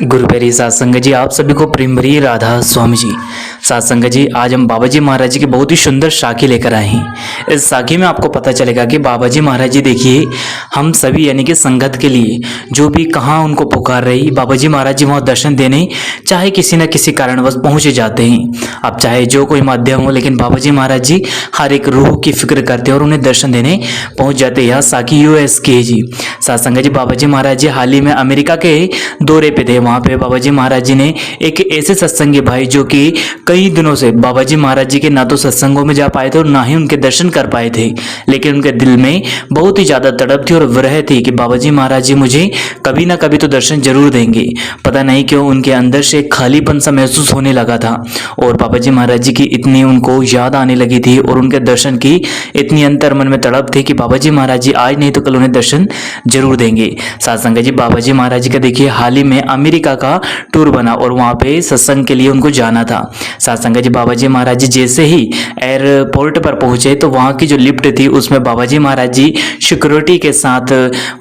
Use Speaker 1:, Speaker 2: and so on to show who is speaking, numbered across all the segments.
Speaker 1: गुरु प्यारी सत्संग जी, आप सभी को प्रेम भरी राधा स्वामी जी। सत्संग जी, आज हम बाबा जी महाराज जी की बहुत ही सुंदर साखी लेकर आए हैं। इस साखी में आपको पता चलेगा कि बाबा जी महाराज जी देखिए, हम सभी यानी कि संगत के लिए जो भी कहाँ उनको पुकार रही, बाबा जी महाराज जी वहाँ दर्शन देने चाहे किसी न किसी कारणवश पहुँच जाते हैं। अब चाहे जो कोई माध्यम हो, लेकिन बाबा जी महाराज जी हर एक रूह की फिक्र करते हैं और उन्हें दर्शन देने पहुँच जाते हैं। यह साखी यूएस की है जी। सत्संग जी, बाबा जी महाराज जी हाल ही में अमेरिका के दौरे पे थे। वहाँ पे बाबा जी महाराज जी ने एक ऐसे सत्संगी भाई जो कि कई दिनों से बाबा जी महाराज जी के ना तो सत्संगों में जा पाए थे और ना ही उनके दर्शन कर पाए थे, लेकिन उनके दिल में बहुत ही ज्यादा तड़प थी और विरह थी कि बाबा जी महाराज जी मुझे कभी ना कभी तो दर्शन जरूर देंगे। पता नहीं क्यों उनके अंदर से खालीपन सा महसूस होने लगा था और बाबा जी महाराज जी की इतनी उनको याद आने लगी थी और उनके दर्शन की इतनी अंतर मन में तड़प थी कि बाबा जी महाराज जी आज नहीं तो कल उन्हें दर्शन जरूर देंगे। सत्संग जी, बाबा जी महाराज जी का देखिए हाल ही में अमेरिका का टूर बना और वहां पे सत्संग के लिए उनको जाना था। सत्संग जी, बाबा जी महाराज जी जैसे ही एयरपोर्ट पर पहुंचे तो वहां की जो लिफ्ट थी उसमें बाबा जी महाराज जी सिक्योरिटी के साथ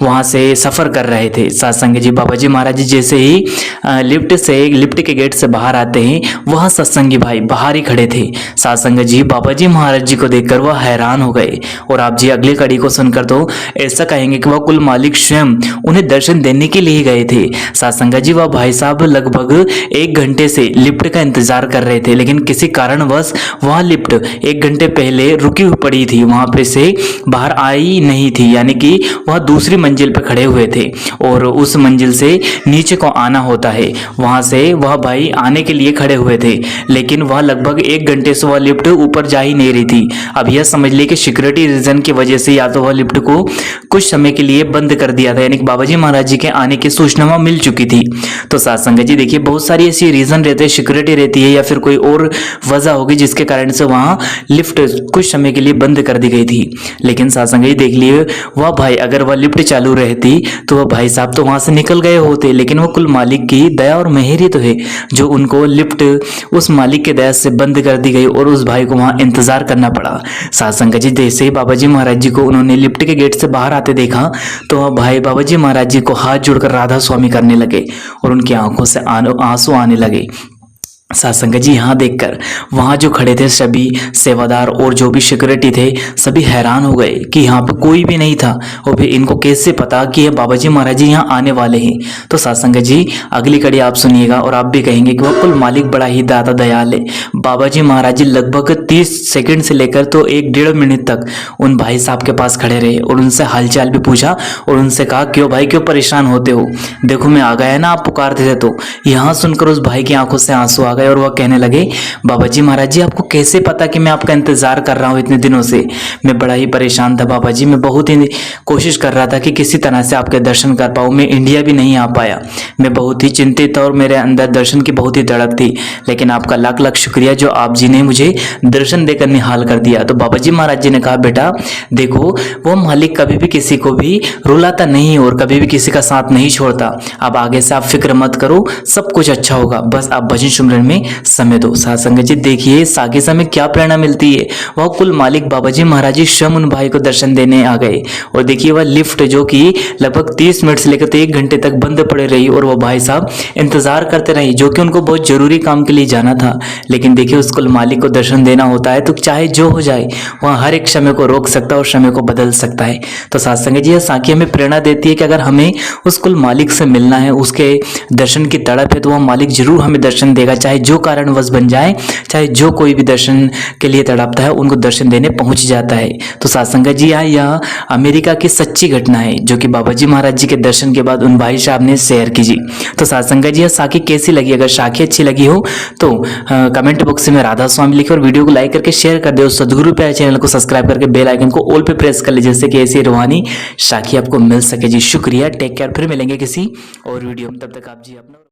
Speaker 1: वहां से सफर कर रहे थे। सत्संग जी, बाबा जी महाराज जी जैसे ही लिफ्ट के गेट से बाहर आते हैं, वहां सत्संगी भाई बाहर ही खड़े थे। सत्संग जी, बाबा जी महाराज जी को देखकर वह हैरान हो गए और आप जी अगली कड़ी को सुनकर तो ऐसा कहेंगे कि वह कुल मालिक स्वयं उन्हें दर्शन देने के लिए गए थे। सत्संग जी, वह भाई साहब लगभग 1 घंटे से लिफ्ट का इंतजार कर रहे थे, लेकिन किसी कारणवश वह लिफ्ट 1 घंटे पहले रुकी हुई पड़ी थी, वहां पे से बाहर आई नहीं थी, यानी कि वह दूसरी मंजिल पे खड़े हुए थे और उस मंजिल से नीचे को आना होता है। वहां से वह भाई आने के लिए खड़े हुए थे, लेकिन वह लगभग 1 घंटे से वह लिफ्ट ऊपर जा ही नहीं रही थी। अब यह समझ लिए कि सिक्योरिटी रीजन की वजह से या तो वह लिफ्ट को कुछ समय के लिए बंद कर दिया था, यानी कि बाबा जी महाराज जी के आने की सूचना मिल चुकी थी। तो सत्संग जी देखिए, बहुत सारी ऐसी रीजन रहते हैं, सिक्योरिटी रहती है या फिर कोई और वजह होगी जिसके कारण से वहां लिफ्ट कुछ समय के लिए बंद कर दी गई थी। लेकिन सत्संग जी देख लिए, वह भाई अगर वह लिफ्ट चालू रहती तो वह भाई साहब तो वहां से निकल गए होते, लेकिन वह कुल मालिक की दया और मेहर ही तो है जो उनको लिफ्ट उस मालिक के दया से बंद कर दी गई और उस भाई को वहां इंतजार करना पड़ा। सत्संग जी, जैसे ही बाबा जी महाराज जी को उन्होंने लिफ्ट के गेट से बाहर आते देखा तो वह भाई बाबा जी महाराज जी को हाथ जोड़कर राधा स्वामी करने लगे और उनकी आंखों से आंसू आने लगे। सत्संग जी, यहाँ देखकर वहां जो खड़े थे सभी सेवादार और जो भी सिक्योरिटी थे सभी हैरान हो गए कि यहाँ पे कोई भी नहीं था और फिर इनको कैसे पता कि ये बाबा जी महाराज जी यहाँ आने वाले हैं। तो सत्संग जी, अगली कड़ी आप सुनिएगा और आप भी कहेंगे कि वह कुल मालिक बड़ा ही दाता दयाल है। बाबा जी महाराज जी लगभग 30 सेकंड से लेकर तो 1-1.5 मिनट तक उन भाई साहब के पास खड़े रहे और उनसे हालचाल भी पूछा और उनसे कहा, क्यों भाई, क्यों परेशान होते हो, देखो मैं आ गया ना, आप पुकारते थे। तो यहाँ सुनकर उस भाई की आंखों से आंसू आ और वह कहने लगे, बाबा जी महाराज जी, आपको कैसे पता कि मैं आपका इंतजार कर रहा हूं इतने दिनों से। मैं बड़ा ही परेशान था बाबा जी, मैं बहुत ही कोशिश कर रहा था कि किसी तरह से आपके दर्शन कर पाऊं। मैं इंडिया भी नहीं आ पाया, मैं बहुत ही चिंतित था और मेरे अंदर दर्शन की बहुत ही तड़प थी, लेकिन आपका लाख लाख शुक्रिया जो आप जी ने मुझे दर्शन देकर निहाल कर दिया। तो बाबा जी महाराज जी ने कहा, बेटा देखो, वो मालिक कभी भी किसी को भी रुलाता नहीं और कभी भी किसी का साथ नहीं छोड़ता। अब आगे से आप फिक्र मत करो, सब कुछ अच्छा होगा, बस आप भजन सुमरन में समय दो। सत्संग जी देखिए, सागे समय क्या प्रेरणा मिलती है। वह कुल मालिक बाबा जी महाराज जी स्वयं उन भाई को दर्शन देने आ गए और देखिए वह लिफ्ट जो कि लगभग 30 मिनट से लेकर 1 घंटे तक बंद पड़े रही और वह भाई साहब इंतजार करते रहे, जो कि उनको बहुत जरूरी काम के लिए जाना था। लेकिन देखिए, उस कुल मालिक को दर्शन देना होता है तो चाहे जो हो जाए वह हर एक समय को रोक सकता है और समय को बदल सकता है। तो सत्संग जी, यह साखी हमें प्रेरणा देती है कि अगर हमें उस कुल मालिक से मिलना है, उसके दर्शन की तड़प है, तो वह मालिक जरूर हमें दर्शन देगा, चाहे जो कारणवश बन जाए, चाहे जो कोई भी दर्शन के लिए तड़पता है उनको दर्शन देने पहुंच जाता है। तो सत्संग जी, यह अमेरिका की सच्ची घटना है जो कि बाबा जी महाराज जी के दर्शन के बाद उन भाई साहब ने शेयर की जी। तो सत्संग जी, यह साखी कैसी लगी? अगर साखी अच्छी लगी हो तो कमेंट बॉक्स में राधा स्वामी लिखे और वीडियो को लाइक करके शेयर कर दो। सदगुरु प्यारे चैनल को सब्सक्राइब करके बेल आइकन को ऑल पे प्रेस कर ले, जिससे कि ऐसी रूहानी साखी आपको मिल सके जी। शुक्रिया, टेक केयर, फिर मिलेंगे किसी और वीडियो में, तब तक आप जी अपना